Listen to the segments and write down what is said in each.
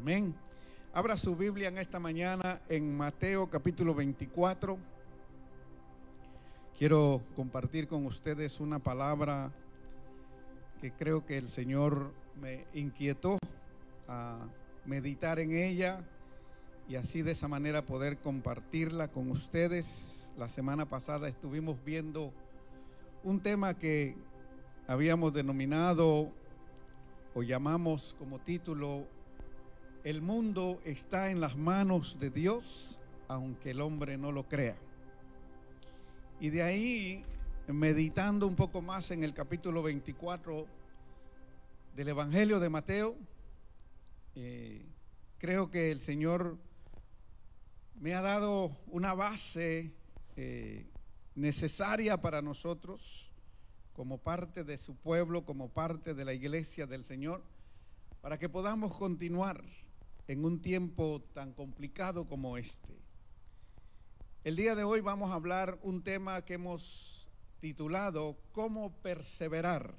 Amén. Abra su Biblia en esta mañana en Mateo capítulo 24. Quiero compartir con ustedes una palabra que creo que el Señor me inquietó a meditar en ella y así de esa manera poder compartirla con ustedes. La semana pasada estuvimos viendo un tema que habíamos denominado o llamamos como título: el mundo está en las manos de Dios, aunque el hombre no lo crea. Y de ahí, meditando un poco más en el capítulo 24 del Evangelio de Mateo, creo que el Señor me ha dado una base necesaria para nosotros, como parte de su pueblo, como parte de la iglesia del Señor, para que podamos continuar en un tiempo tan complicado como este. El día de hoy vamos a hablar un tema que hemos titulado ¿Cómo perseverar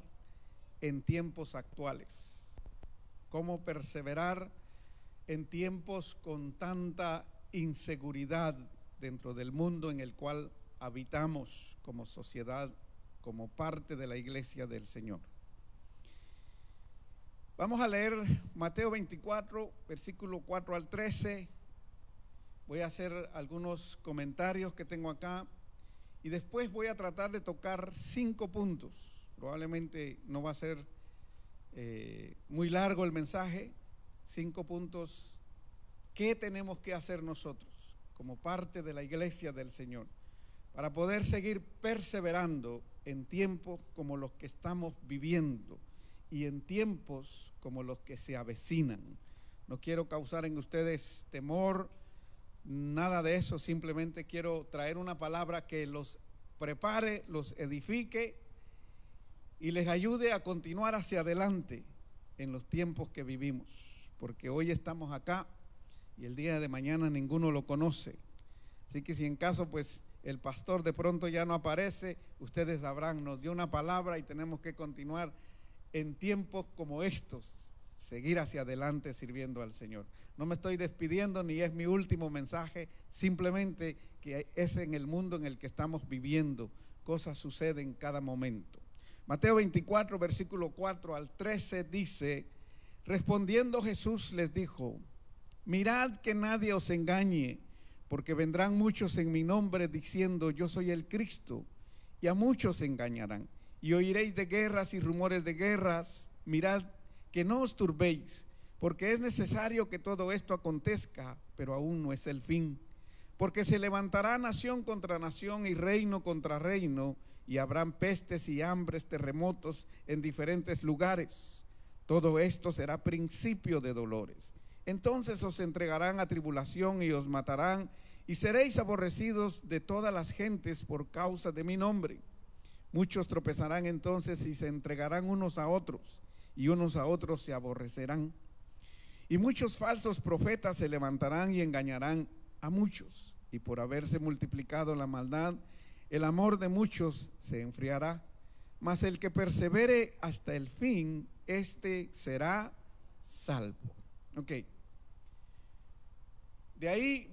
en tiempos actuales? ¿Cómo perseverar en tiempos con tanta inseguridad dentro del mundo en el cual habitamos como sociedad, como parte de la iglesia del Señor? Vamos a leer Mateo 24, versículo 4 al 13. Voy a hacer algunos comentarios que tengo acá y después voy a tratar de tocar 5 puntos. Probablemente no va a ser muy largo el mensaje. 5 puntos. ¿Qué tenemos que hacer nosotros como parte de la iglesia del Señor para poder seguir perseverando en tiempos como los que estamos viviendo y en tiempos como los que se avecinan? No quiero causar en ustedes temor, nada de eso. Simplemente quiero traer una palabra que los prepare, los edifique y les ayude a continuar hacia adelante en los tiempos que vivimos, porque hoy estamos acá y el día de mañana ninguno lo conoce. Así que si en caso pues el pastor de pronto ya no aparece, ustedes sabrán, nos dio una palabra y tenemos que continuar en tiempos como estos, seguir hacia adelante sirviendo al Señor. No me estoy despidiendo ni es mi último mensaje, simplemente que es en el mundo en el que estamos viviendo, cosas suceden en cada momento. Mateo 24, versículo 4 al 13 dice: respondiendo Jesús les dijo: mirad que nadie os engañe, porque vendrán muchos en mi nombre diciendo yo soy el Cristo, y a muchos engañarán. Y oiréis de guerras y rumores de guerras. Mirad que no os turbéis, porque es necesario que todo esto acontezca, pero aún no es el fin. Porque se levantará nación contra nación y reino contra reino, y habrán pestes y hambres, terremotos en diferentes lugares. Todo esto será principio de dolores. Entonces os entregarán a tribulación y os matarán, y seréis aborrecidos de todas las gentes por causa de mi nombre. Muchos tropezarán entonces y se entregarán unos a otros, y unos a otros se aborrecerán. Y muchos falsos profetas se levantarán y engañarán a muchos. Y por haberse multiplicado la maldad, el amor de muchos se enfriará. Mas el que persevere hasta el fin, este será salvo. Ok. De ahí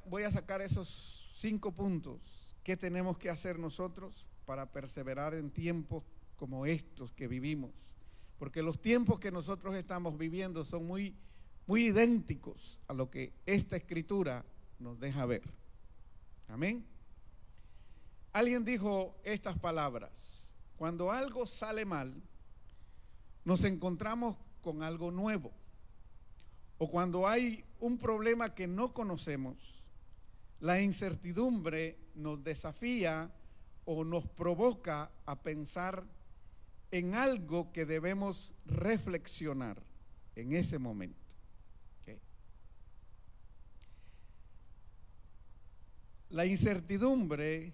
voy a sacar esos 5 puntos. ¿Qué tenemos que hacer nosotros para perseverar en tiempos como estos que vivimos? Porque los tiempos que nosotros estamos viviendo son muy idénticos a lo que esta escritura nos deja ver. Amén. Alguien dijo estas palabras: cuando algo sale mal, nos encontramos con algo nuevo. O cuando hay un problema que no conocemos, la incertidumbre nos desafía o nos provoca a pensar en algo que debemos reflexionar en ese momento. ¿Okay? La incertidumbre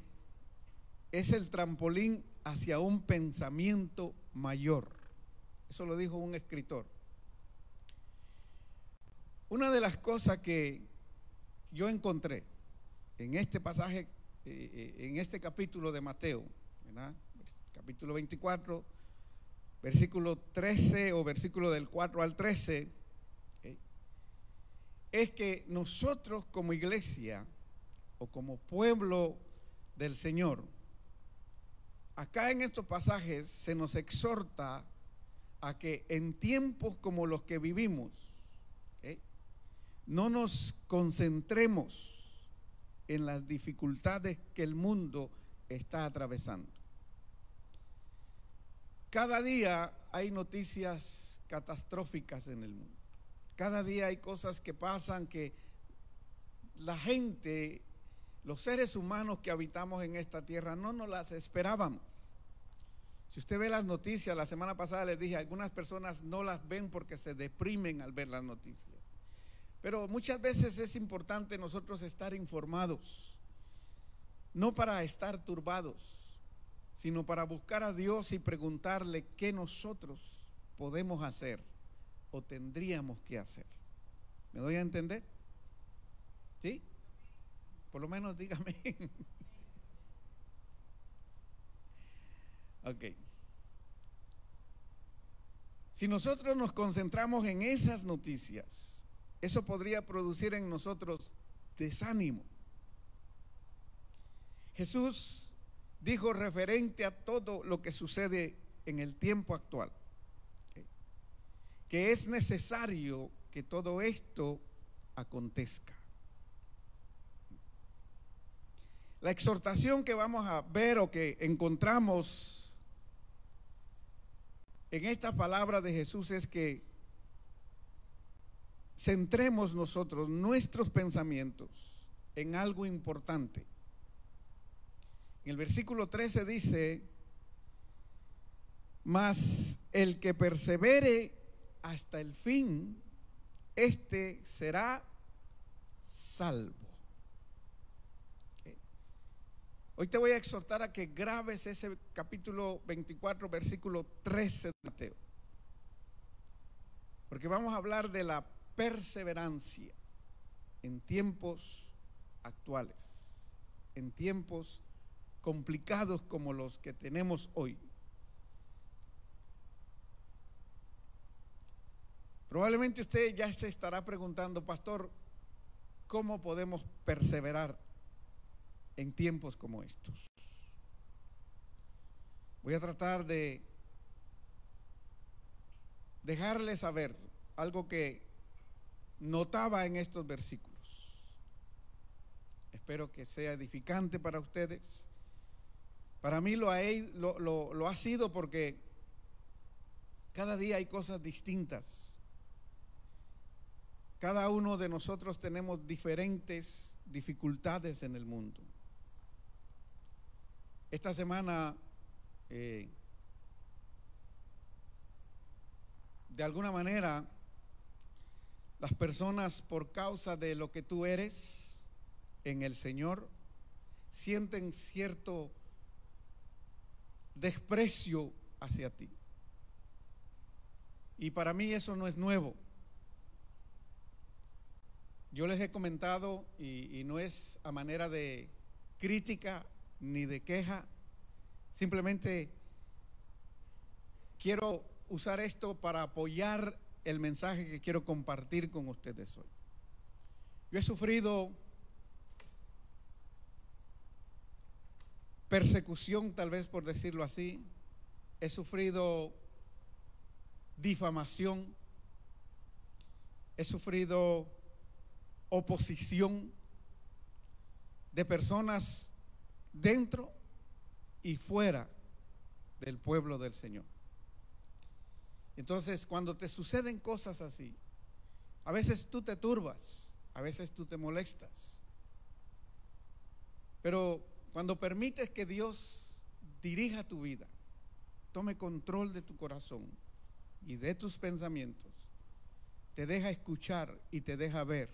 es el trampolín hacia un pensamiento mayor. Eso lo dijo un escritor. Una de las cosas que yo encontré en este pasaje, en este capítulo de Mateo, ¿verdad? Capítulo 24, versículo 13 o versículo del 4 al 13, es que nosotros como iglesia o como pueblo del Señor, acá en estos pasajes se nos exhorta a que en tiempos como los que vivimos, no nos concentremos en las dificultades que el mundo está atravesando. Cada día hay noticias catastróficas en el mundo. Cada día hay cosas que pasan que la gente, los seres humanos que habitamos en esta tierra, no nos las esperábamos. Si usted ve las noticias, la semana pasada les dije, algunas personas no las ven porque se deprimen al ver las noticias. Pero muchas veces es importante nosotros estar informados, no para estar turbados, sino para buscar a Dios y preguntarle qué nosotros podemos hacer o tendríamos que hacer. ¿Me doy a entender? ¿Sí? Por lo menos dígame. Ok. Si nosotros nos concentramos en esas noticias, eso podría producir en nosotros desánimo. Jesús dijo referente a todo lo que sucede en el tiempo actual, que es necesario que todo esto acontezca. La exhortación que vamos a ver o que encontramos en esta palabra de Jesús es que centremos nosotros nuestros pensamientos en algo importante. En el versículo 13 dice: mas el que persevere hasta el fin, este será salvo. Hoy te voy a exhortar a que grabes ese capítulo 24, versículo 13 de Mateo, porque vamos a hablar de la perseverancia en tiempos actuales, en tiempos complicados como los que tenemos hoy. Probablemente usted ya se estará preguntando: pastor, ¿cómo podemos perseverar en tiempos como estos? Voy a tratar de dejarles saber algo que notaba en estos versículos. Espero que sea edificante para ustedes. Para mí lo ha sido, porque cada día hay cosas distintas. Cada uno de nosotros tenemos diferentes dificultades en el mundo. Esta semana, de alguna manera, las personas, por causa de lo que tú eres en el Señor, sienten cierto desprecio hacia ti. Y para mí eso no es nuevo. Yo les he comentado, y no es a manera de crítica ni de queja, simplemente quiero usar esto para apoyar el mensaje que quiero compartir con ustedes hoy. Yo he sufrido persecución, tal vez por decirlo así. He sufrido difamación. He sufrido oposición de personas dentro y fuera del pueblo del Señor. Entonces, cuando te suceden cosas así, a veces tú te turbas, a veces tú te molestas, pero cuando permites que Dios dirija tu vida, tome control de tu corazón y de tus pensamientos, te deja escuchar y te deja ver,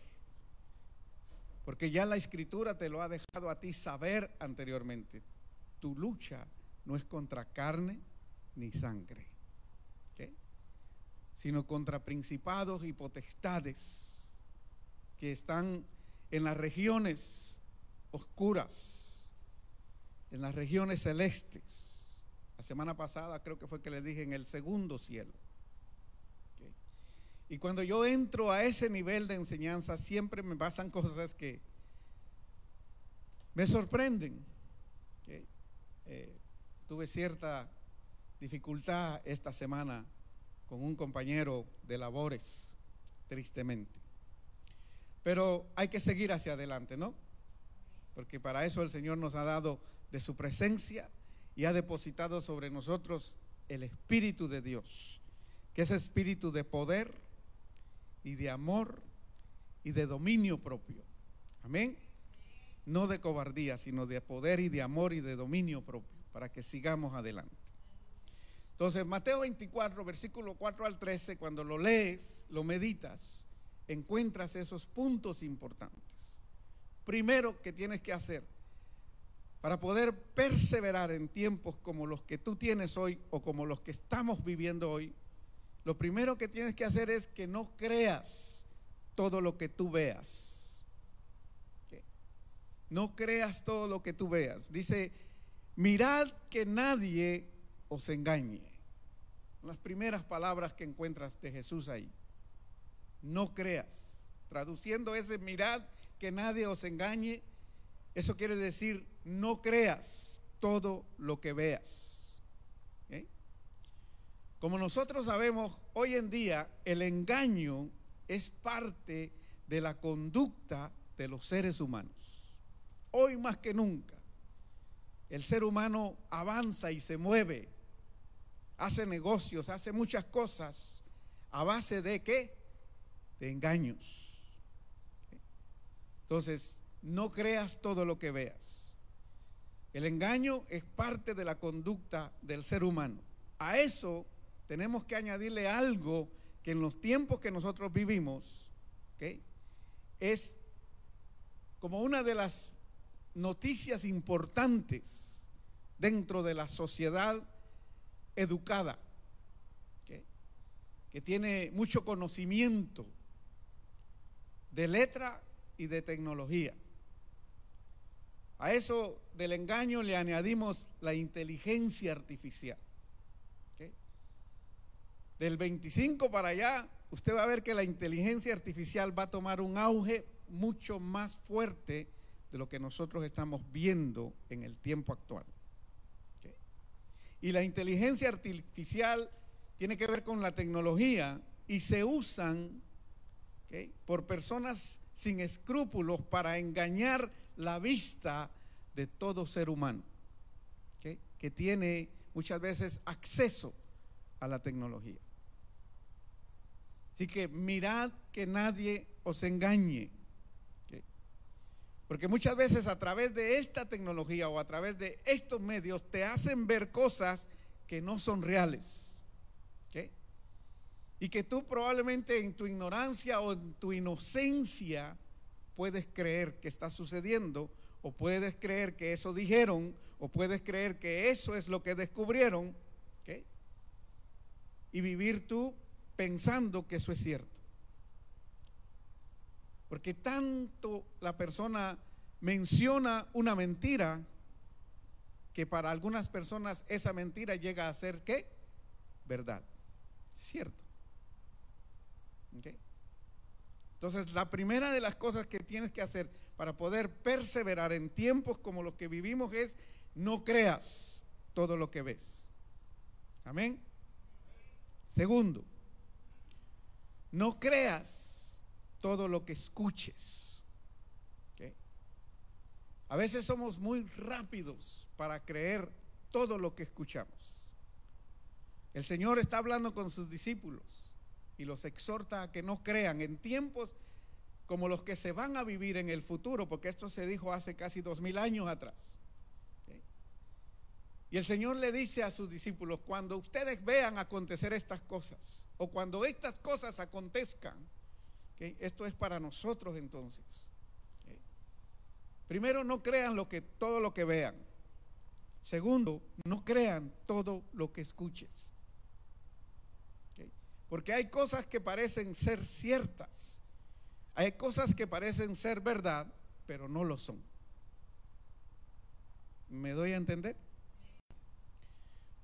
porque ya la Escritura te lo ha dejado a ti saber anteriormente. Tu lucha no es contra carne ni sangre, sino contra principados y potestades que están en las regiones oscuras, en las regiones celestes. La semana pasada creo que fue que les dije, en el segundo cielo. Y cuando yo entro a ese nivel de enseñanza, siempre me pasan cosas que me sorprenden. Tuve cierta dificultad esta semana con un compañero de labores, tristemente. Pero hay que seguir hacia adelante, ¿no? Porque para eso el Señor nos ha dado de su presencia y ha depositado sobre nosotros el Espíritu de Dios, que es espíritu de poder y de amor y de dominio propio. Amén. No de cobardía, sino de poder y de amor y de dominio propio, para que sigamos adelante. Entonces, Mateo 24, versículo 4 al 13, cuando lo lees, lo meditas, encuentras esos puntos importantes. Primero que tienes que hacer para poder perseverar en tiempos como los que tú tienes hoy o como los que estamos viviendo hoy, lo primero que tienes que hacer es que no creas todo lo que tú veas. No creas todo lo que tú veas. Dice, mirad que nadie os engañe. Las primeras palabras que encuentras de Jesús ahí. No creas. Traduciendo ese mirad que nadie os engañe, eso quiere decir no creas todo lo que veas. Como nosotros sabemos, hoy en día el engaño es parte de la conducta de los seres humanos. Hoy más que nunca, el ser humano avanza y se mueve, hace negocios, hace muchas cosas a base de ¿qué? De engaños. Entonces, no creas todo lo que veas. El engaño es parte de la conducta del ser humano. A eso tenemos que añadirle algo que en los tiempos que nosotros vivimos, es como una de las noticias importantes dentro de la sociedad educada, que tiene mucho conocimiento de letra y de tecnología. A eso del engaño le añadimos la inteligencia artificial. Del 25 para allá, usted va a ver que la inteligencia artificial va a tomar un auge mucho más fuerte de lo que nosotros estamos viendo en el tiempo actual. Y la inteligencia artificial tiene que ver con la tecnología y se usan por personas sin escrúpulos para engañar la vista de todo ser humano que tiene muchas veces acceso a la tecnología. Así que mirad que nadie os engañe. Porque muchas veces a través de esta tecnología o a través de estos medios te hacen ver cosas que no son reales. Y que tú probablemente en tu ignorancia o en tu inocencia puedes creer que está sucediendo, o puedes creer que eso dijeron, o puedes creer que eso es lo que descubrieron, y vivir tú pensando que eso es cierto. Porque tanto la persona menciona una mentira que para algunas personas esa mentira llega a ser ¿qué? Verdad, cierto. Entonces, la primera de las cosas que tienes que hacer para poder perseverar en tiempos como los que vivimos es no creas todo lo que ves. Amén. Segundo, no creas todo lo que escuches. A veces somos muy rápidos para creer todo lo que escuchamos. El Señor está hablando con sus discípulos y los exhorta a que no crean en tiempos como los que se van a vivir en el futuro, porque esto se dijo hace casi 2000 años atrás. Y el Señor le dice a sus discípulos: cuando ustedes vean acontecer estas cosas, o cuando estas cosas acontezcan, esto es para nosotros entonces. Primero, no crean todo lo que vean. Segundo, no crean todo lo que escuches. Porque hay cosas que parecen ser ciertas, hay cosas que parecen ser verdad, pero no lo son. ¿Me doy a entender?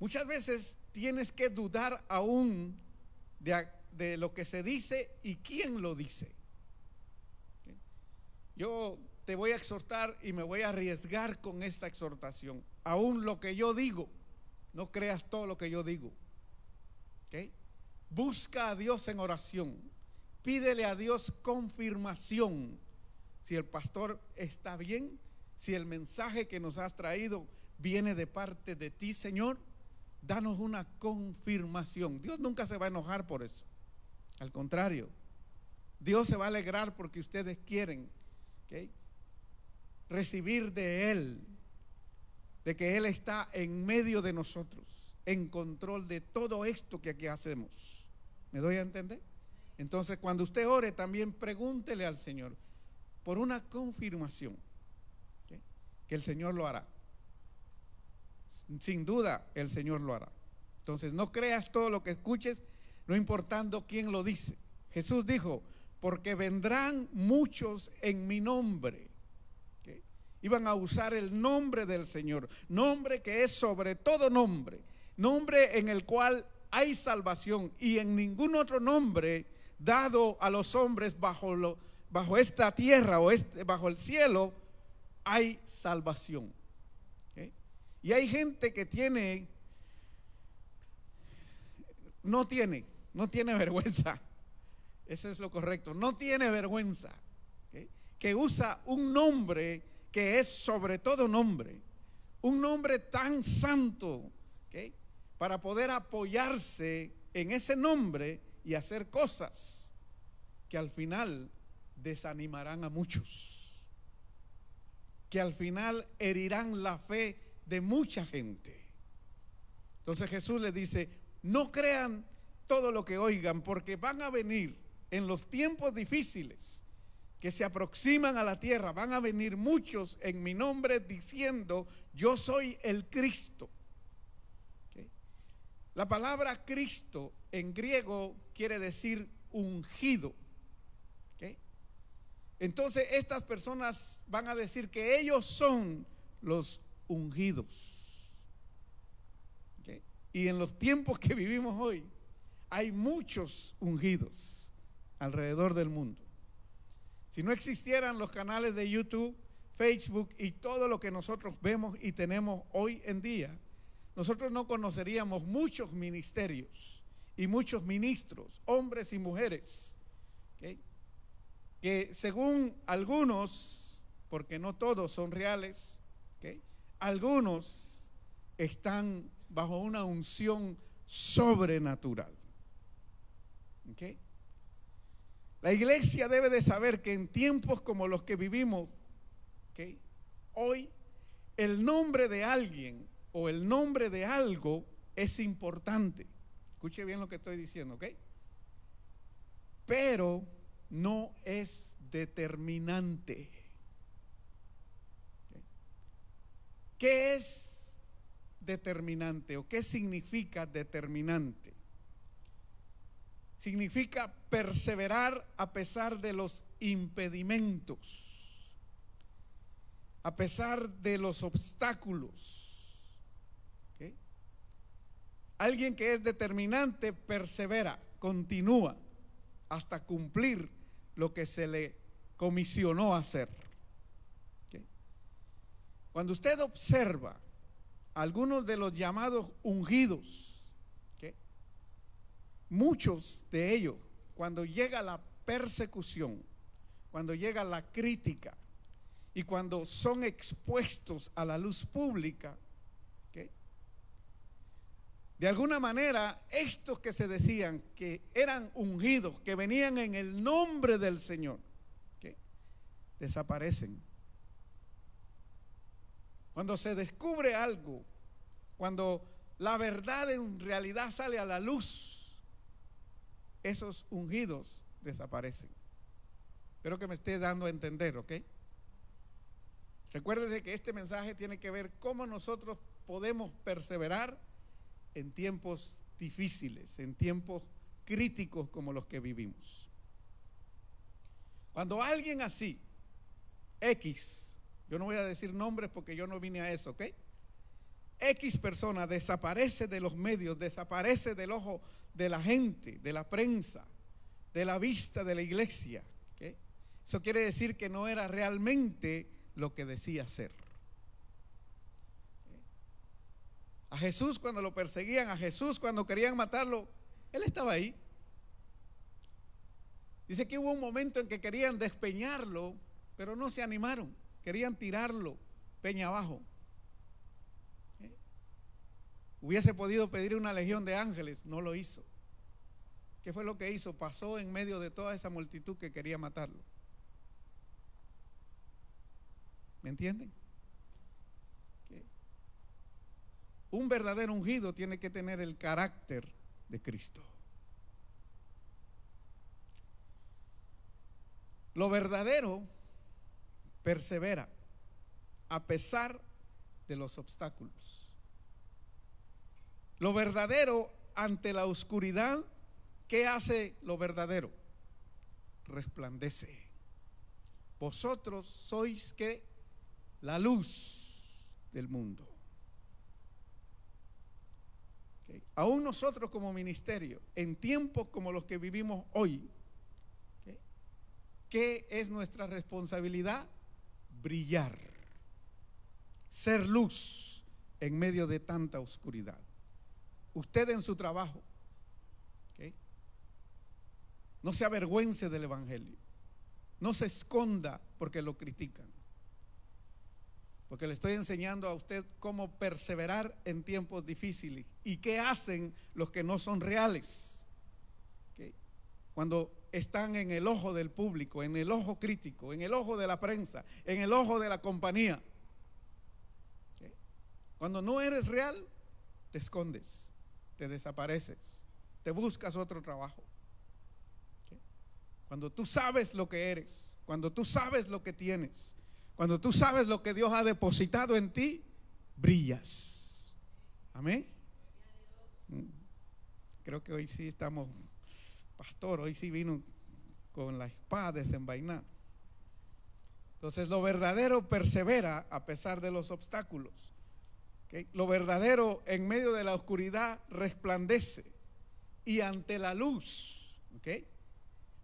Muchas veces tienes que dudar aún de de lo que se dice y quién lo dice. ¿Okay? Yo te voy a exhortar y me voy a arriesgar con esta exhortación. Aún lo que yo digo, no creas todo lo que yo digo. ¿Okay? Busca a Dios en oración. Pídele a Dios confirmación. Si el pastor está bien, si el mensaje que nos has traído viene de parte de ti, Señor, danos una confirmación. Dios nunca se va a enojar por eso. Al contrario, Dios se va a alegrar porque ustedes quieren, ¿okay?, recibir de Él, de que Él está en medio de nosotros, en control de todo esto que aquí hacemos. ¿Me doy a entender? Entonces, cuando usted ore, también pregúntele al Señor por una confirmación, ¿okay?, que el Señor lo hará. Sin duda el Señor lo hará. Entonces no creas todo lo que escuches, no importando quién lo dice. Jesús dijo, porque vendrán muchos en mi nombre. ¿Okay? Iban a usar el nombre del Señor, nombre que es sobre todo nombre, nombre en el cual hay salvación, y en ningún otro nombre dado a los hombres bajo esta tierra o bajo el cielo hay salvación. Y hay gente que no tiene vergüenza. Eso es lo correcto, no tiene vergüenza, ¿okay?, que usa un nombre que es sobre todo nombre, un nombre tan santo, ¿okay?, para poder apoyarse en ese nombre y hacer cosas que al final desanimarán a muchos, que al final herirán la fe de mucha gente. Entonces Jesús les dice, no crean todo lo que oigan, porque van a venir en los tiempos difíciles que se aproximan a la tierra, van a venir muchos en mi nombre diciendo, yo soy el Cristo. ¿Okay? La palabra Cristo en griego quiere decir ungido. ¿Okay? Entonces estas personas van a decir que ellos son los ungidos. ¿Okay? Y en los tiempos que vivimos hoy hay muchos ungidos alrededor del mundo. Si no existieran los canales de YouTube, Facebook y todo lo que nosotros vemos y tenemos hoy en día, nosotros no conoceríamos muchos ministerios y muchos ministros, hombres y mujeres, ¿okay?, que según algunos, porque no todos son reales, ¿okay?, algunos están bajo una unción sobrenatural. ¿Okay? La iglesia debe de saber que en tiempos como los que vivimos, ¿okay?, hoy el nombre de alguien o el nombre de algo es importante. Escuche bien lo que estoy diciendo, ¿ok? Pero no es determinante. ¿Okay? ¿Qué es determinante o qué significa determinante? Significa perseverar a pesar de los impedimentos, a pesar de los obstáculos. ¿Okay? Alguien que es determinante persevera, continúa hasta cumplir lo que se le comisionó hacer. ¿Okay? Cuando usted observa algunos de los llamados ungidos, ¿okay?, muchos de ellos, cuando llega la persecución, cuando llega la crítica y cuando son expuestos a la luz pública, ¿okay?, de alguna manera estos que se decían que eran ungidos, que venían en el nombre del Señor, ¿okay?, desaparecen. Cuando se descubre algo, cuando la verdad en realidad sale a la luz, esos ungidos desaparecen. Espero que me esté dando a entender, ¿ok? Recuérdese que este mensaje tiene que ver cómo nosotros podemos perseverar en tiempos difíciles, en tiempos críticos como los que vivimos. Cuando alguien así, X, yo no voy a decir nombres porque yo no vine a eso, ¿ok? X persona desaparece de los medios, desaparece del ojo de la gente, de la prensa, de la vista de la iglesia, ¿okay? Eso quiere decir que no era realmente lo que decía ser. A Jesús cuando lo perseguían, a Jesús cuando querían matarlo, Él estaba ahí. Dice que hubo un momento en que querían despeñarlo, pero no se animaron, querían tirarlo peña abajo. Hubiese podido pedir una legión de ángeles, no lo hizo. ¿Qué fue lo que hizo? Pasó en medio de toda esa multitud que quería matarlo. ¿Me entienden? Un verdadero ungido tiene que tener el carácter de Cristo. Lo verdadero persevera a pesar de los obstáculos. Lo verdadero ante la oscuridad, ¿qué hace lo verdadero? Resplandece. Vosotros sois ¿qué? La luz del mundo. ¿Okay? Aún nosotros como ministerio, en tiempos como los que vivimos hoy, ¿okay? ¿Qué es nuestra responsabilidad? Brillar, ser luz en medio de tanta oscuridad. Usted en su trabajo, ¿okay? No se avergüence del evangelio, no se esconda porque lo critican, porque le estoy enseñando a usted cómo perseverar en tiempos difíciles y qué hacen los que no son reales, ¿okay? Cuando están en el ojo del público, en el ojo crítico, en el ojo de la prensa, en el ojo de la compañía, ¿okay? Cuando no eres real, te escondes, te desapareces, te buscas otro trabajo. ¿Okay? Cuando tú sabes lo que eres, cuando tú sabes lo que tienes, cuando tú sabes lo que Dios ha depositado en ti, brillas. Amén. Creo que hoy sí estamos, pastor, hoy sí vino con la espada desenvainada. Entonces lo verdadero persevera a pesar de los obstáculos. ¿Okay? Lo verdadero en medio de la oscuridad resplandece y ante la luz, ¿okay?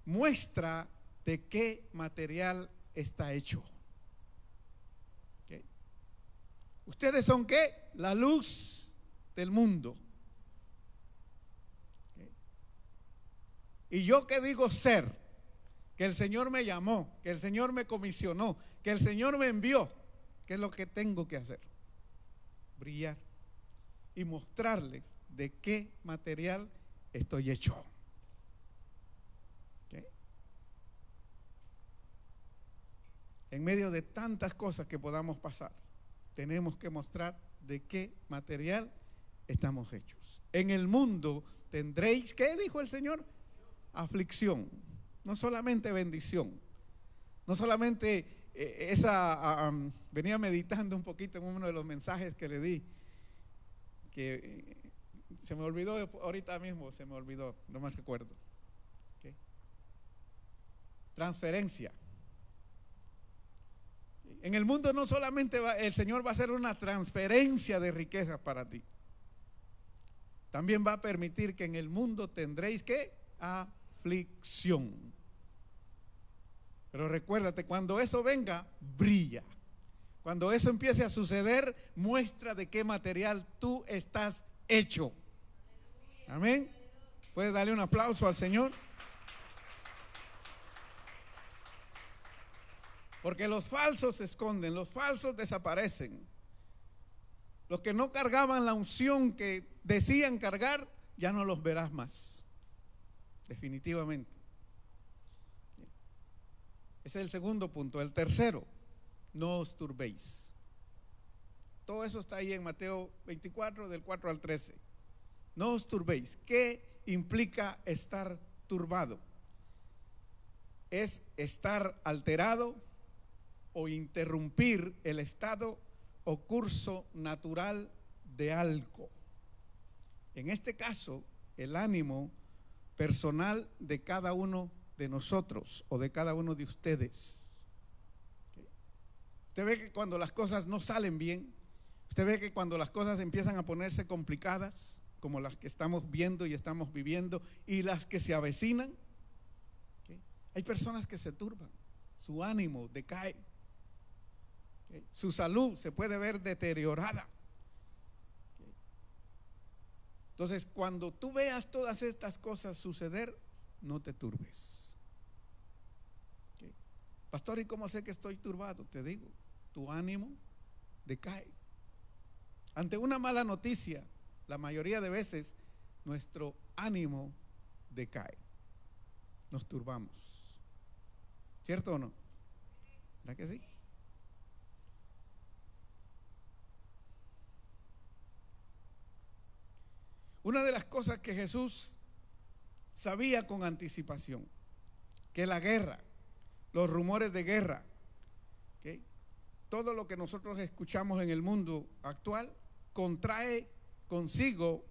Muestra de qué material está hecho. ¿Okay? Ustedes son ¿qué? La luz del mundo. ¿Okay? Y yo que digo ser, que el Señor me llamó, que el Señor me comisionó, que el Señor me envió, ¿qué es lo que tengo que hacer? Brillar y mostrarles de qué material estoy hecho. ¿Okay? En medio de tantas cosas que podamos pasar, tenemos que mostrar de qué material estamos hechos. En el mundo tendréis, ¿qué dijo el Señor? Aflicción, no solamente bendición, no solamente venía meditando un poquito en uno de los mensajes que le di, que se me olvidó ahorita mismo, se me olvidó, no me recuerdo. ¿Okay? Transferencia. En el mundo no solamente el Señor va a hacer una transferencia de riquezas para ti, también va a permitir que en el mundo tendréis ¿qué? Aflicción. Pero recuérdate, cuando eso venga, brilla. Cuando eso empiece a suceder, muestra de qué material tú estás hecho. Amén. ¿Puedes darle un aplauso al Señor? Porque los falsos se esconden, los falsos desaparecen. Los que no cargaban la unción que decían cargar, ya no los verás más. Definitivamente. Ese es el segundo punto. El tercero, no os turbéis. Todo eso está ahí en Mateo 24, del 4 al 13. No os turbéis. ¿Qué implica estar turbado? Es estar alterado o interrumpir el estado o curso natural de algo. En este caso, el ánimo personal de cada uno de nosotros o de cada uno de ustedes. ¿Okay? Usted ve que cuando las cosas no salen bien, Usted ve que cuando las cosas empiezan a ponerse complicadas, como las que estamos viendo y estamos viviendo, y las que se avecinan, ¿okay? Hay personas que se turban, su ánimo decae, ¿okay? Su salud se puede ver deteriorada. ¿Okay? Entonces, cuando tú veas todas estas cosas suceder, no te turbes. ¿Okay? Pastor, ¿y cómo sé que estoy turbado? Te digo, tu ánimo decae. Ante una mala noticia, la mayoría de veces nuestro ánimo decae. Nos turbamos. ¿Cierto o no? ¿Verdad que sí? Una de las cosas que Jesús sabía con anticipación, que la guerra, los rumores de guerra, ¿okay? Todo lo que nosotros escuchamos en el mundo actual contrae consigo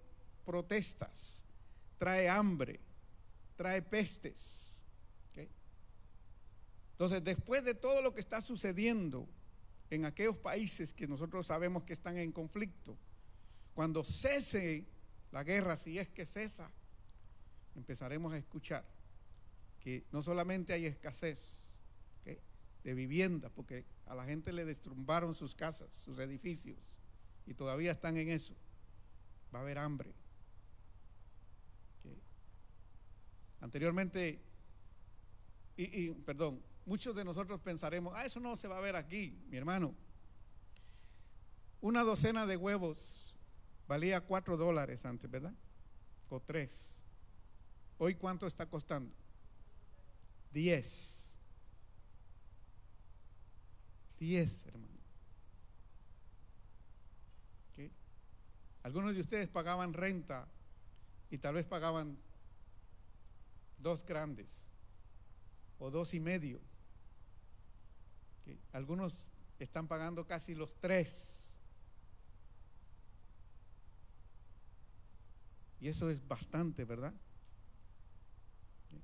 protestas, trae hambre, trae pestes. ¿Okay? Entonces, después de todo lo que está sucediendo en aquellos países que nosotros sabemos que están en conflicto, cuando cese la guerra, si es que cesa, empezaremos a escuchar que no solamente hay escasez, ¿okay?, de vivienda, porque a la gente le destrumbaron sus casas, sus edificios, y todavía están en eso. Va a haber hambre. ¿Okay? Anteriormente, perdón, muchos de nosotros pensaremos, eso no se va a ver aquí, mi hermano. Una docena de huevos valía $4 antes, ¿verdad? O 3. Hoy, ¿cuánto está costando? 10. 10, hermano. ¿Okay? Algunos de ustedes pagaban renta y tal vez pagaban 2 grandes o 2.5. ¿Okay? Algunos están pagando casi los 3. Y eso es bastante, ¿verdad? ¿Okay?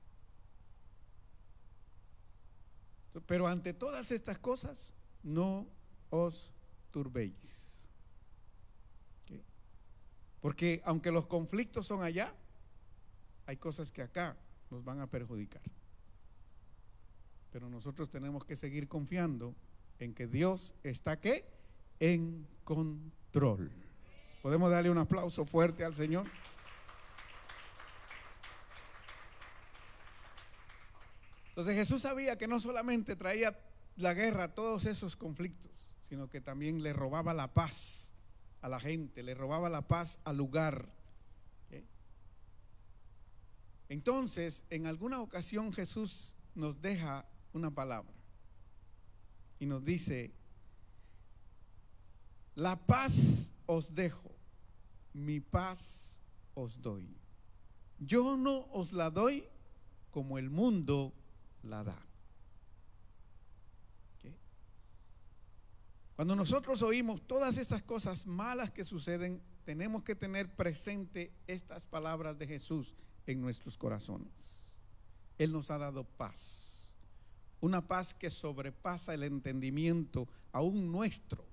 Pero ante todas estas cosas, no os turbéis. ¿Okay? Porque aunque los conflictos son allá, hay cosas que acá nos van a perjudicar. Pero nosotros tenemos que seguir confiando en que Dios está, ¿qué?, en control. ¿Podemos darle un aplauso fuerte al Señor? Entonces Jesús sabía que no solamente traía la guerra a todos esos conflictos, sino que también le robaba la paz a la gente, le robaba la paz al lugar. ¿Okay? Entonces, en alguna ocasión Jesús nos deja una palabra y nos dice: la paz os dejo, mi paz os doy. Yo no os la doy como el mundo la da. ¿Okay? Cuando nosotros oímos todas estas cosas malas que suceden, tenemos que tener presente estas palabras de Jesús en nuestros corazones. Él nos ha dado paz, una paz que sobrepasa el entendimiento aún nuestro.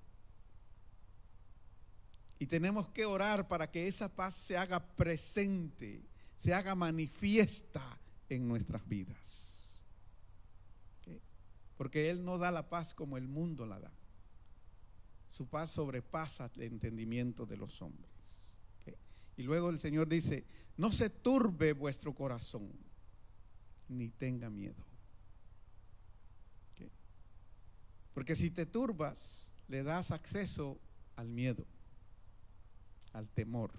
Y tenemos que orar para que esa paz se haga presente, se haga manifiesta en nuestras vidas. Porque Él no da la paz como el mundo la da. Su paz sobrepasa el entendimiento de los hombres. ¿Okay? Y luego el Señor dice: no se turbe vuestro corazón, ni tenga miedo. ¿Okay? Porque si te turbas, le das acceso al miedo, al temor.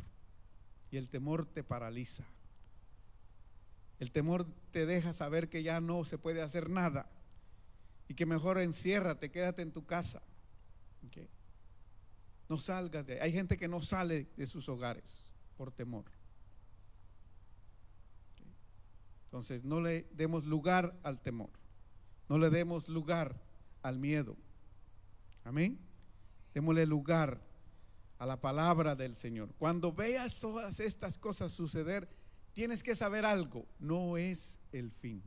Y el temor te paraliza. El temor te deja saber que ya no se puede hacer nada. Y que mejor enciérrate, quédate en tu casa. ¿Okay? No salgas de ahí. Hay gente que no sale de sus hogares por temor. ¿Okay? Entonces, no le demos lugar al temor. No le demos lugar al miedo. Amén. Démosle lugar a la palabra del Señor. Cuando veas todas estas cosas suceder, tienes que saber algo: no es el fin.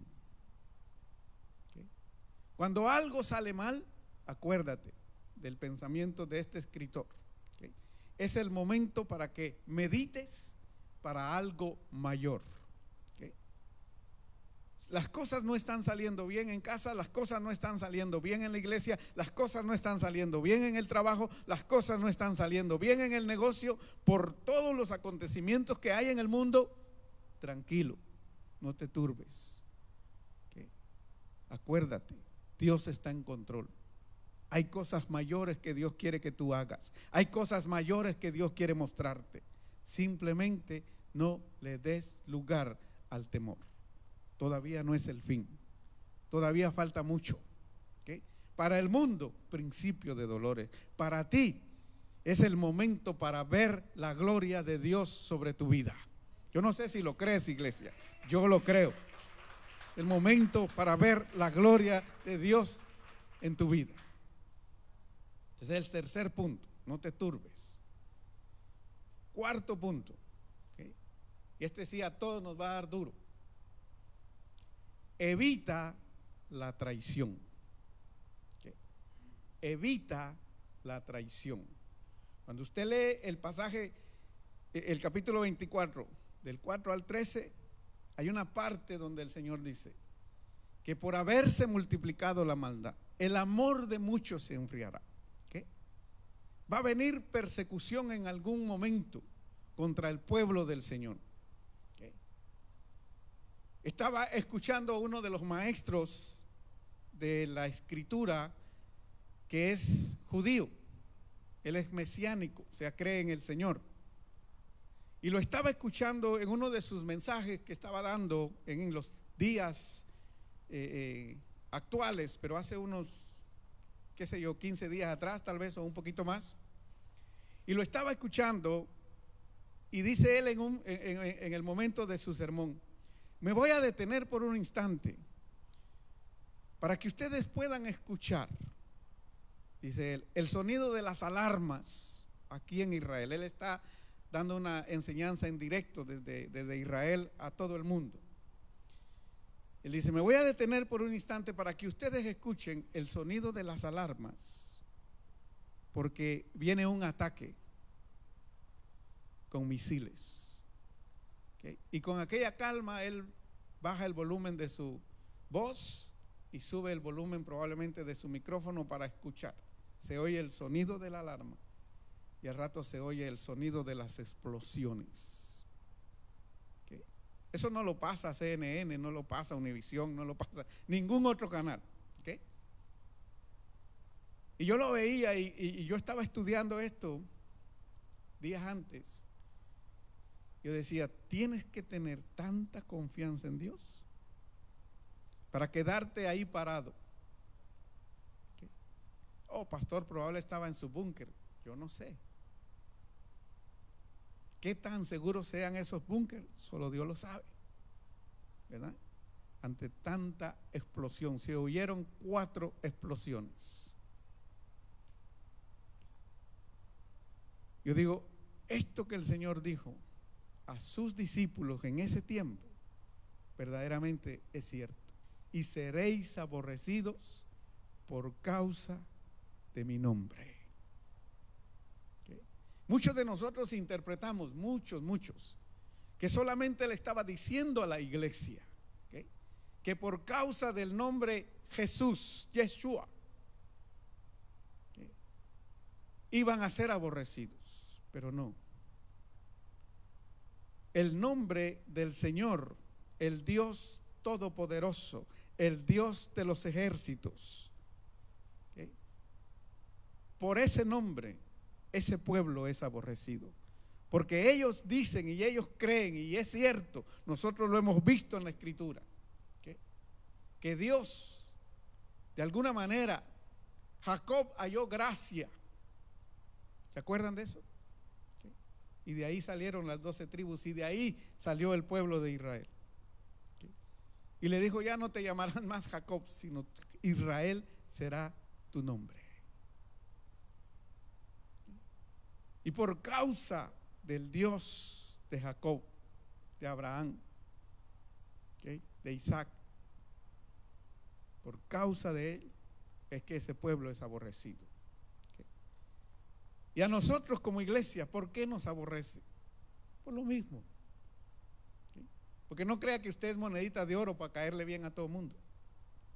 Cuando algo sale mal, acuérdate del pensamiento de este escritor. es el momento para que medites para algo mayor. ¿Okay? Las cosas no están saliendo bien en casa, las cosas no están saliendo bien en la iglesia, las cosas no están saliendo bien en el trabajo, las cosas no están saliendo bien en el negocio, por todos los acontecimientos que hay en el mundo. Tranquilo, no te turbes. ¿Okay? Acuérdate, Dios está en control. Hay cosas mayores que Dios quiere que tú hagas. Hay cosas mayores que Dios quiere mostrarte. Simplemente no le des lugar al temor. Todavía no es el fin. Todavía falta mucho. ¿Okay? Para el mundo, principio de dolores. Para ti es el momento para ver la gloria de Dios sobre tu vida. Yo no sé si lo crees, iglesia. Yo lo creo. Es el momento para ver la gloria de Dios en tu vida. Ese es el tercer punto, no te turbes. Cuarto punto, ¿okay? Y este sí a todos nos va a dar duro. Evita la traición. ¿Okay? Evita la traición. Cuando usted lee el pasaje, el capítulo 24, del 4 al 13, hay una parte donde el Señor dice que por haberse multiplicado la maldad, el amor de muchos se enfriará. Va a venir persecución en algún momento contra el pueblo del Señor. ¿Okay? Estaba escuchando a uno de los maestros de la escritura que es judío. Él es mesiánico, o sea, cree en el Señor. Y lo estaba escuchando en uno de sus mensajes que estaba dando en los días actuales, pero hace unos, qué sé yo, 15 días atrás tal vez, o un poquito más. Y lo estaba escuchando y dice él en el momento de su sermón: me voy a detener por un instante para que ustedes puedan escuchar, dice él, el sonido de las alarmas aquí en Israel. Él está dando una enseñanza en directo desde Israel a todo el mundo. Él dice: me voy a detener por un instante para que ustedes escuchen el sonido de las alarmas, porque viene un ataque con misiles. ¿Okay? Y con aquella calma él baja el volumen de su voz y sube el volumen probablemente de su micrófono para escuchar. Se oye el sonido de la alarma y al rato se oye el sonido de las explosiones. ¿Okay? Eso no lo pasa CNN, no lo pasa Univisión, no lo pasa ningún otro canal. ¿Okay? Y yo lo veía y yo estaba estudiando esto días antes. Yo decía: tienes que tener tanta confianza en Dios para quedarte ahí parado. ¿Okay? Oh, pastor, probable estaba en su búnker. Yo no sé. ¿Qué tan seguros sean esos búnkers? Solo Dios lo sabe, ¿verdad? Ante tanta explosión, se oyeron 4 explosiones. Yo digo, esto que el Señor dijo a sus discípulos en ese tiempo, verdaderamente es cierto. Y seréis aborrecidos por causa de mi nombre. ¿Okay? Muchos de nosotros interpretamos, muchos, que solamente le estaba diciendo a la iglesia, ¿okay?, que por causa del nombre Jesús, Yeshua, ¿okay?, iban a ser aborrecidos. Pero no. El nombre del Señor, el Dios Todopoderoso, el Dios de los ejércitos, ¿okay?, por ese nombre, ese pueblo es aborrecido. Porque ellos dicen y ellos creen, y es cierto, nosotros lo hemos visto en la Escritura, ¿okay?, que Dios, de alguna manera, Jacob halló gracia. ¿Se acuerdan de eso? Y de ahí salieron las 12 tribus y de ahí salió el pueblo de Israel. ¿Okay? Y le dijo: ya no te llamarán más Jacob, sino Israel será tu nombre. Y por causa del Dios de Jacob, de Abraham, ¿okay?, de Isaac, por causa de él es que ese pueblo es aborrecido. ¿Okay? Y a nosotros como iglesia, ¿por qué nos aborrece? Por lo mismo. ¿Sí? Porque no crea que usted es monedita de oro para caerle bien a todo el mundo.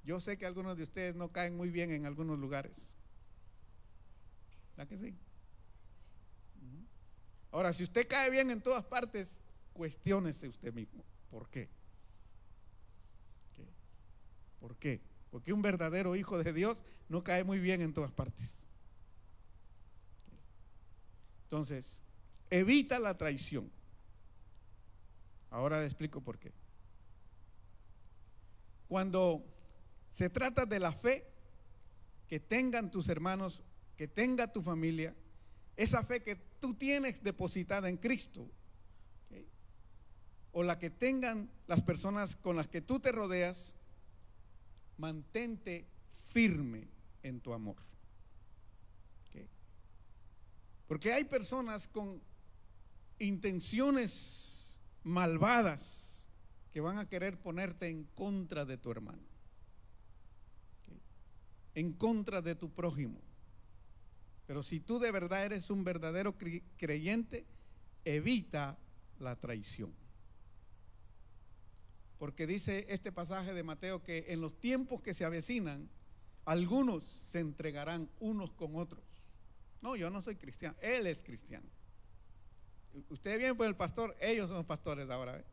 Yo sé que algunos de ustedes no caen muy bien en algunos lugares. ¿Verdad que sí? Ahora, si usted cae bien en todas partes, cuestiónese usted mismo. ¿Por qué? ¿Por qué? Porque un verdadero hijo de Dios no cae muy bien en todas partes. Entonces, evita la traición. Ahora le explico por qué. Cuando se trata de la fe que tengan tus hermanos, que tenga tu familia, esa fe que tú tienes depositada en Cristo, ¿okay? O la que tengan las personas con las que tú te rodeas, mantente firme en tu amor. ¿Okay? Porque hay personas con intenciones malvadas que van a querer ponerte en contra de tu hermano, ¿okay? En contra de tu prójimo. Pero si tú de verdad eres un verdadero creyente, evita la traición. Porque dice este pasaje de Mateo que en los tiempos que se avecinan, algunos se entregarán unos con otros. No, yo no soy cristiano, él es cristiano. Ustedes vienen por el pastor, ellos son los pastores ahora, ¿eh?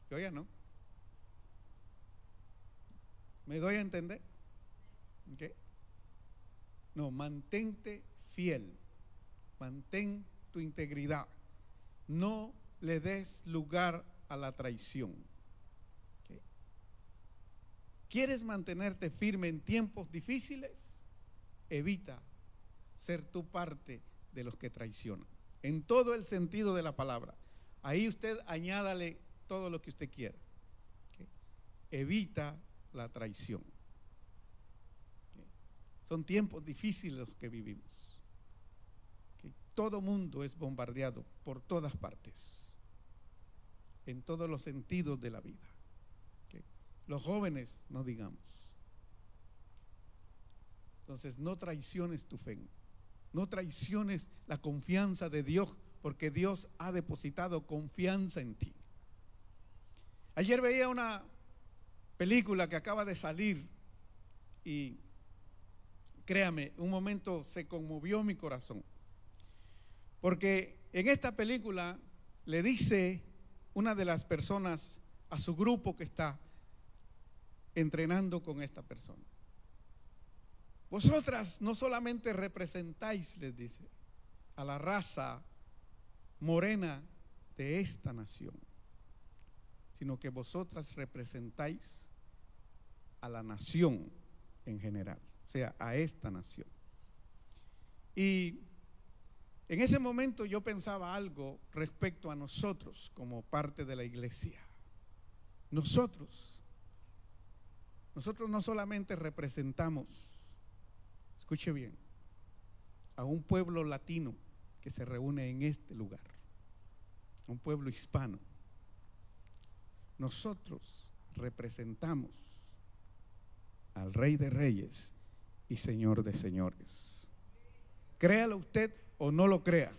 Yo ya no. ¿Me doy a entender? ¿Okay? No, mantente fiel, mantén tu integridad, no le des lugar a la traición. ¿Okay? ¿Quieres mantenerte firme en tiempos difíciles? Evita ser tú parte de los que traicionan, en todo el sentido de la palabra. Ahí usted añádale todo lo que usted quiera. ¿Okay? Evita la traición. ¿Okay? Son tiempos difíciles los que vivimos. Todo mundo es bombardeado por todas partes, en todos los sentidos de la vida. ¿Okay? Los jóvenes, no digamos. Entonces, no traiciones tu fe, no traiciones la confianza de Dios, porque Dios ha depositado confianza en ti. Ayer veía una película que acaba de salir y créame, un momento se conmovió mi corazón. Porque en esta película le dice una de las personas a su grupo que está entrenando con esta persona: vosotras no solamente representáis, les dice, a la raza morena de esta nación, sino que vosotras representáis a la nación en general, o sea, a esta nación. Y en ese momento yo pensaba algo respecto a nosotros como parte de la iglesia. Nosotros no solamente representamos, escuche bien, a un pueblo latino que se reúne en este lugar, un pueblo hispano. Nosotros representamos al Rey de Reyes y Señor de Señores. Créalo usted o no lo crea,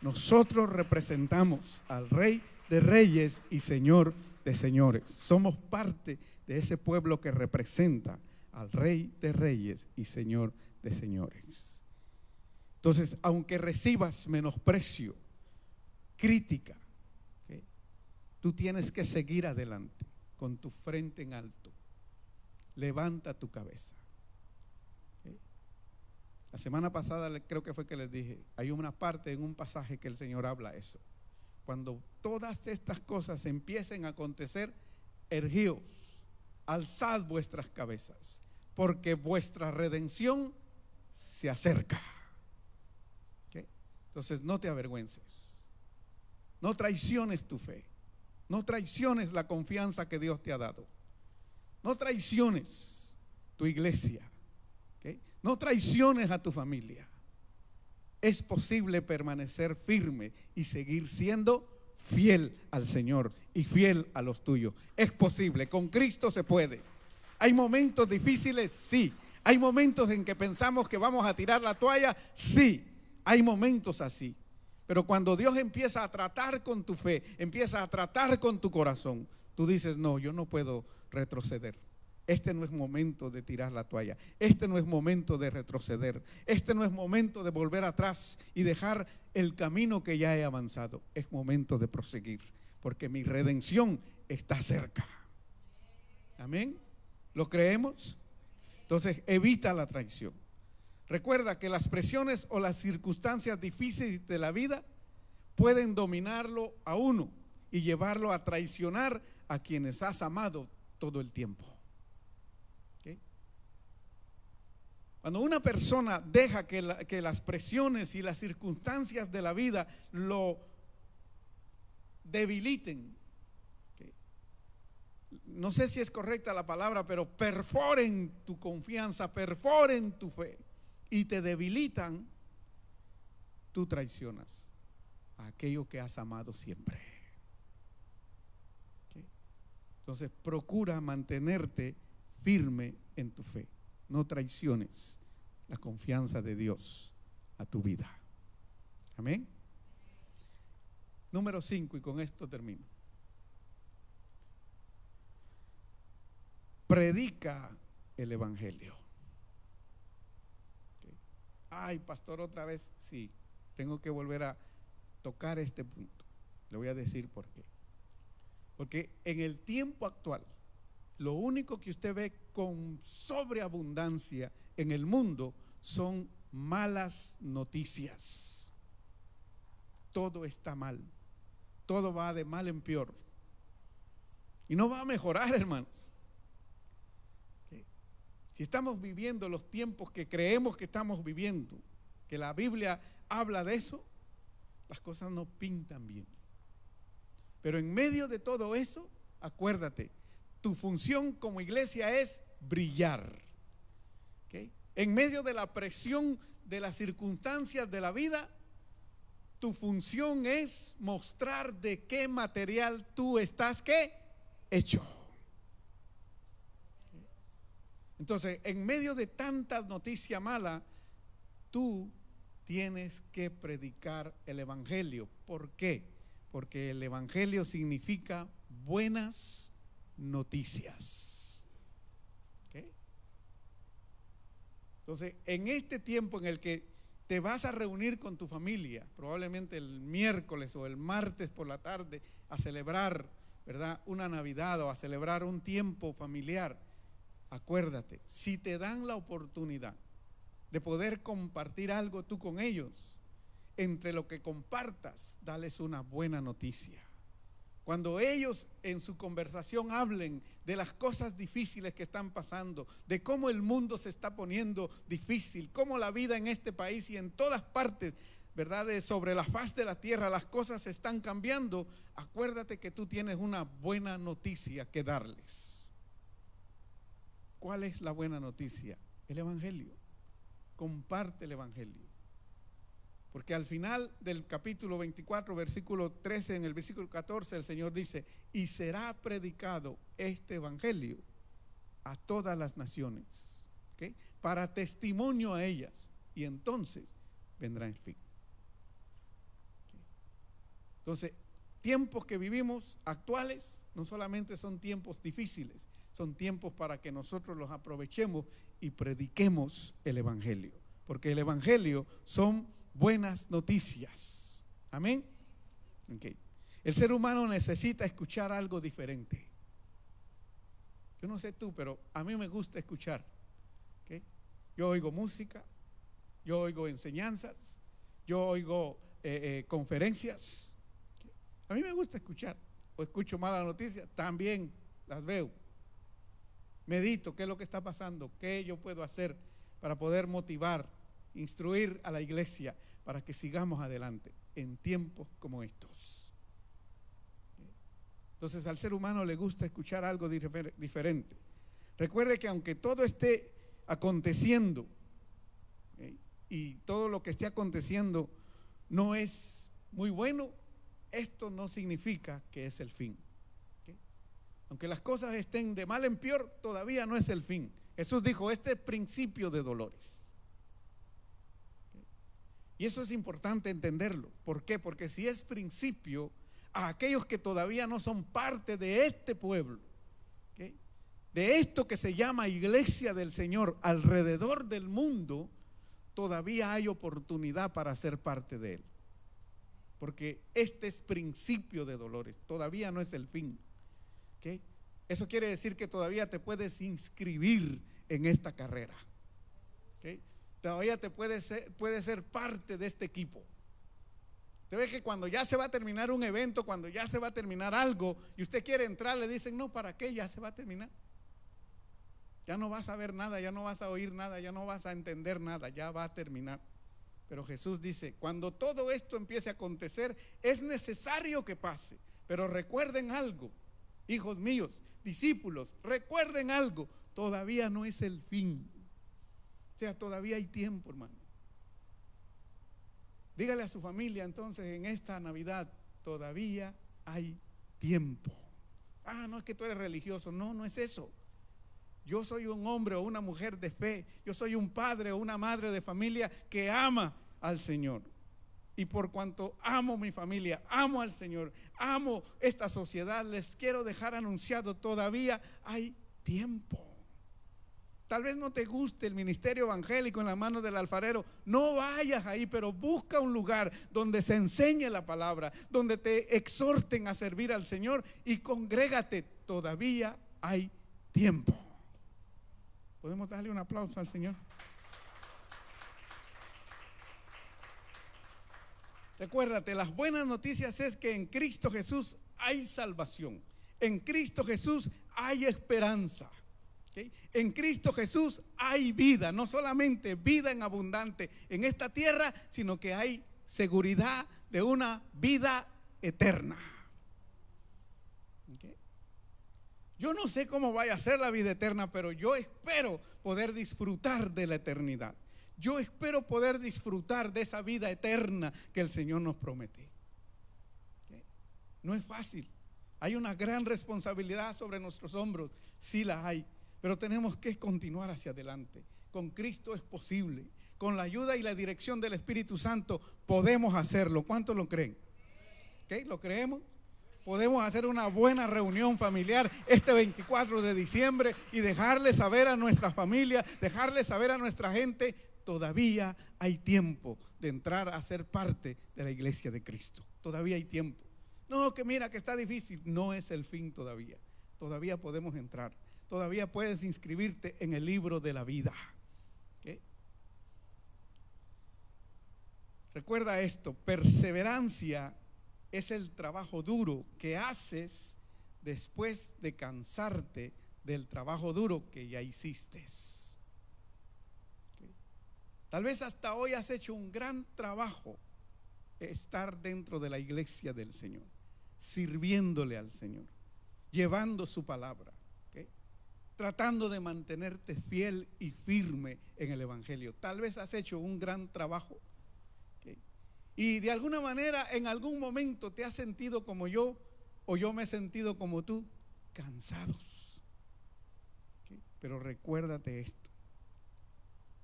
nosotros representamos al Rey de Reyes y Señor de Señores. Somos parte de ese pueblo que representa al Rey de Reyes y Señor de Señores. Entonces, aunque recibas menosprecio, crítica, ¿okay?, tú tienes que seguir adelante con tu frente en alto. Levanta tu cabeza. La semana pasada creo que fue que les dije, hay una parte en un pasaje que el Señor habla eso. Cuando todas estas cosas empiecen a acontecer, erguíos, alzad vuestras cabezas, porque vuestra redención se acerca. ¿Okay? Entonces no te avergüences, no traiciones tu fe, no traiciones la confianza que Dios te ha dado, no traiciones tu iglesia. ¿Okay? No traiciones a tu familia. Es posible permanecer firme y seguir siendo fiel al Señor y fiel a los tuyos. Es posible, con Cristo se puede. ¿Hay momentos difíciles? Sí. ¿Hay momentos en que pensamos que vamos a tirar la toalla? Sí. Hay momentos así. Pero cuando Dios empieza a tratar con tu fe, empieza a tratar con tu corazón, tú dices, no, yo no puedo retroceder. Este no es momento de tirar la toalla. Este no es momento de retroceder. Este no es momento de volver atrás y dejar el camino que ya he avanzado. Es momento de proseguir, porque mi redención está cerca. Amén. ¿Lo creemos? Entonces, evita la traición. Recuerda que las presiones o las circunstancias difíciles de la vida pueden dominarlo a uno y llevarlo a traicionar a quienes has amado todo el tiempo. ¿Okay? Cuando una persona deja que las presiones y las circunstancias de la vida lo debiliten, ¿okay? No sé si es correcta la palabra, pero perforen tu confianza, perforen tu fe y te debilitan, tú traicionas a aquello que has amado siempre. ¿Okay? Entonces procura mantenerte firme en tu fe. No traiciones la confianza de Dios a tu vida. Amén. Número 5, y con esto termino. Predica el evangelio. Okay. Ay, pastor, otra vez. Sí, tengo que volver a tocar este punto. Le voy a decir por qué. Porque en el tiempo actual, lo único que usted ve con sobreabundancia en el mundo son malas noticias. Todo está mal. Todo va de mal en peor. Y no va a mejorar, hermanos. ¿Okay? Si estamos viviendo los tiempos que creemos que estamos viviendo, que la Biblia habla de eso, las cosas no pintan bien. Pero en medio de todo eso, acuérdate, tu función como iglesia es brillar. ¿Okay? En medio de la presión de las circunstancias de la vida, tu función es mostrar de qué material tú estás ¿qué? Hecho. Entonces, en medio de tanta noticia mala, tú tienes que predicar el evangelio. ¿Por qué? Porque el evangelio significa buenas noticias. ¿Okay? Entonces, en este tiempo en el que te vas a reunir con tu familia, probablemente el miércoles o el martes por la tarde, a celebrar, ¿verdad?, una Navidad o a celebrar un tiempo familiar, acuérdate, si te dan la oportunidad de poder compartir algo tú con ellos, entre lo que compartas, dales una buena noticia. Cuando ellos en su conversación hablen de las cosas difíciles que están pasando, de cómo el mundo se está poniendo difícil, cómo la vida en este país y en todas partes, ¿verdad?, sobre la faz de la tierra, las cosas están cambiando, acuérdate que tú tienes una buena noticia que darles. ¿Cuál es la buena noticia? El evangelio. Comparte el evangelio. Porque al final del capítulo 24, versículo 13, en el versículo 14, el Señor dice, y será predicado este evangelio a todas las naciones, ¿okay?, para testimonio a ellas, y entonces vendrá el fin. ¿Okay? Entonces, tiempos que vivimos actuales no solamente son tiempos difíciles, son tiempos para que nosotros los aprovechemos y prediquemos el evangelio, porque el evangelio son buenas noticias. Amén. Okay. El ser humano necesita escuchar algo diferente. Yo no sé tú, pero a mí me gusta escuchar. ¿Okay? Yo oigo música, yo oigo enseñanzas, yo oigo conferencias. ¿Okay? A mí me gusta escuchar. O escucho malas noticias, también las veo. Medito qué es lo que está pasando, qué yo puedo hacer para poder motivar, instruir a la iglesia para que sigamos adelante en tiempos como estos. Entonces al ser humano le gusta escuchar algo diferente. Recuerde que aunque todo esté aconteciendo, ¿okay?, y todo lo que esté aconteciendo no es muy bueno, esto no significa que es el fin. ¿Okay? Aunque las cosas estén de mal en peor, todavía no es el fin. Jesús dijo, este es principio de dolores. Y Y eso es importante entenderlo. ¿Por qué? Porque si es principio, a aquellos que todavía no son parte de este pueblo, ¿okay?, de esto que se llama iglesia del Señor alrededor del mundo, todavía hay oportunidad para ser parte de él. Porque este es principio de dolores, todavía no es el fin. ¿Okay? Eso quiere decir que todavía te puedes inscribir en esta carrera. ¿Okay? Todavía puedes ser parte de este equipo. Usted ve que cuando ya se va a terminar un evento, cuando ya se va a terminar algo y usted quiere entrar, le dicen, no, ¿para qué? Ya se va a terminar. Ya no vas a ver nada, ya no vas a oír nada, ya no vas a entender nada, ya va a terminar. Pero Jesús dice, cuando todo esto empiece a acontecer, es necesario que pase. Pero recuerden algo, hijos míos, discípulos, recuerden algo, todavía no es el fin. O sea, todavía hay tiempo, hermano. Dígale a su familia entonces en esta Navidad, todavía hay tiempo. Ah, no es que tú eres religioso, no, no es eso. Yo soy un hombre o una mujer de fe, yo soy un padre o una madre de familia que ama al Señor. Y por cuanto amo mi familia, amo al Señor, amo esta sociedad, les quiero dejar anunciado, todavía hay tiempo. Tal vez no te guste el ministerio evangélico en las manos del alfarero, no vayas ahí, pero busca un lugar donde se enseñe la palabra, donde te exhorten a servir al Señor y congrégate, todavía hay tiempo. ¿Podemos darle un aplauso al Señor? Recuérdate, las buenas noticias es que en Cristo Jesús hay salvación. En Cristo Jesús hay esperanza. ¿Okay? En Cristo Jesús hay vida, no solamente vida en abundante en esta tierra, sino que hay seguridad de una vida eterna. ¿Okay? Yo no sé cómo vaya a ser la vida eterna, pero yo espero poder disfrutar de la eternidad. Yo espero poder disfrutar de esa vida eterna que el Señor nos promete. ¿Okay? No es fácil. Hay una gran responsabilidad sobre nuestros hombros, sí la hay, pero tenemos que continuar hacia adelante. Con Cristo es posible. Con la ayuda y la dirección del Espíritu Santo podemos hacerlo. ¿Cuántos lo creen? ¿Okay? ¿Lo creemos? Podemos hacer una buena reunión familiar este 24 de diciembre y dejarle saber a nuestra familia, dejarle saber a nuestra gente, todavía hay tiempo de entrar a ser parte de la iglesia de Cristo. Todavía hay tiempo. No, que mira que está difícil, no es el fin todavía. Todavía podemos entrar. Todavía puedes inscribirte en el libro de la vida. ¿Okay? Recuerda esto, perseverancia es el trabajo duro que haces después de cansarte del trabajo duro que ya hiciste. ¿Okay? Tal vez hasta hoy has hecho un gran trabajo estar dentro de la iglesia del Señor, sirviéndole al Señor, llevando su palabra. Tratando de mantenerte fiel y firme en el evangelio. Tal vez has hecho un gran trabajo, ¿okay? Y de alguna manera en algún momento te has sentido como yo, o yo me he sentido como tú, cansados, ¿okay? Pero recuérdate esto,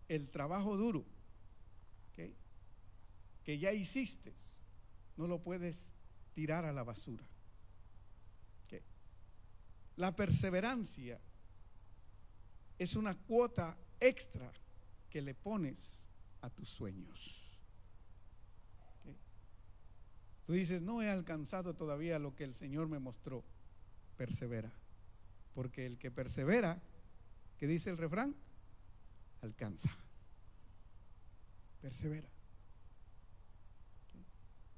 el trabajo duro, ¿okay?, que ya hiciste, no lo puedes tirar a la basura, ¿okay? La perseverancia es una cuota extra que le pones a tus sueños. ¿Okay? Tú dices, no he alcanzado todavía lo que el Señor me mostró. Persevera. Porque el que persevera, ¿qué dice el refrán? Alcanza. Persevera. ¿Okay?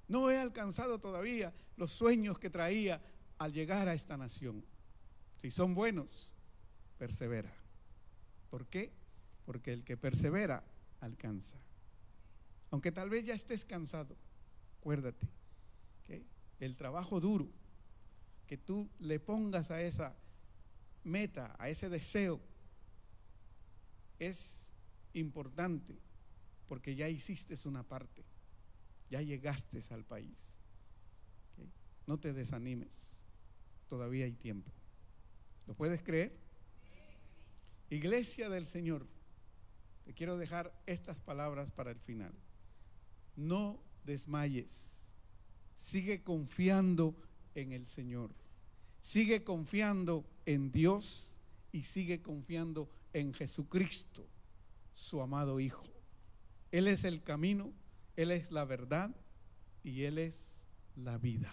No he alcanzado todavía los sueños que traía al llegar a esta nación. Si son buenos, persevera. ¿Por qué? Porque el que persevera alcanza. Aunque tal vez ya estés cansado, acuérdate, ¿okay?, el trabajo duro que tú le pongas a esa meta, a ese deseo, es importante porque ya hiciste una parte, ya llegaste al país. ¿Okay? No te desanimes, todavía hay tiempo. ¿Lo puedes creer? Iglesia del Señor, te quiero dejar estas palabras para el final. no desmayes. Sigue confiando en el Señor. Sigue confiando en Dios y sigue confiando en Jesucristo, su amado Hijo. Él es el camino, Él es la verdad y Él es la vida.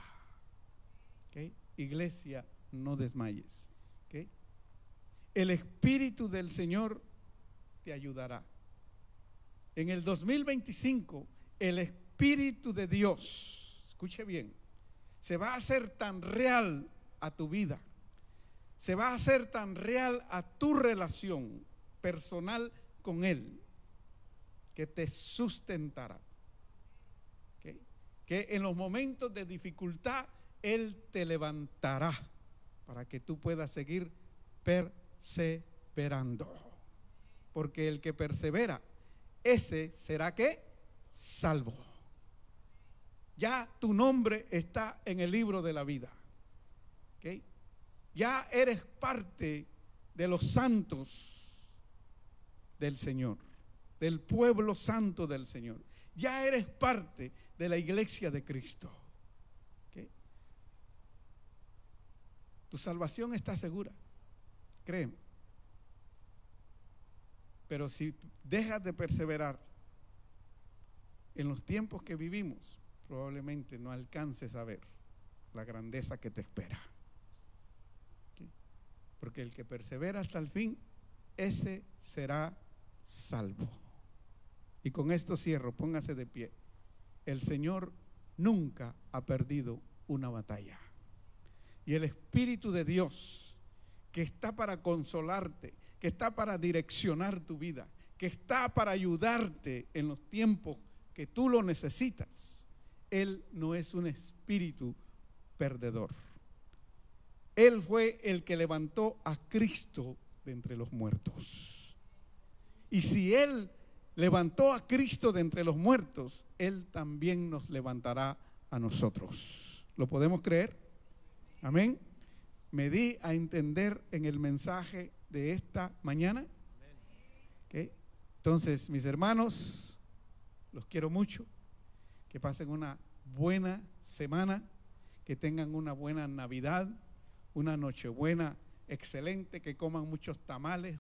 ¿Okay? Iglesia, no desmayes. ¿Okay? El Espíritu del Señor te ayudará. En el 2025, el Espíritu de Dios, escuche bien, se va a hacer tan real a tu vida, se va a hacer tan real a tu relación personal con Él, que te sustentará. ¿Okay? Que en los momentos de dificultad Él te levantará para que tú puedas seguir perseverando. Porque el que persevera, ese será ¿qué? Salvo. Ya tu nombre está en el libro de la vida. ¿Okay? Ya eres parte de los santos del Señor, del pueblo santo del Señor. Ya eres parte de la iglesia de Cristo. ¿Okay? Tu salvación está segura, créeme. Pero si dejas de perseverar en los tiempos que vivimos, probablemente no alcances a ver la grandeza que te espera. ¿Okay? Porque el que persevera hasta el fin, ese será salvo. Y con esto cierro, póngase de pie. El Señor nunca ha perdido una batalla. Y el Espíritu de Dios, que está para consolarte, que está para direccionar tu vida, que está para ayudarte en los tiempos que tú lo necesitas, Él no es un espíritu perdedor. Él fue el que levantó a Cristo de entre los muertos. Y si Él levantó a Cristo de entre los muertos, Él también nos levantará a nosotros. ¿Lo podemos creer? Amén. Me di a entender en el mensaje de esta mañana. ¿Okay? Entonces, mis hermanos, los quiero mucho. Que pasen una buena semana, que tengan una buena Navidad, una Nochebuena excelente, que coman muchos tamales,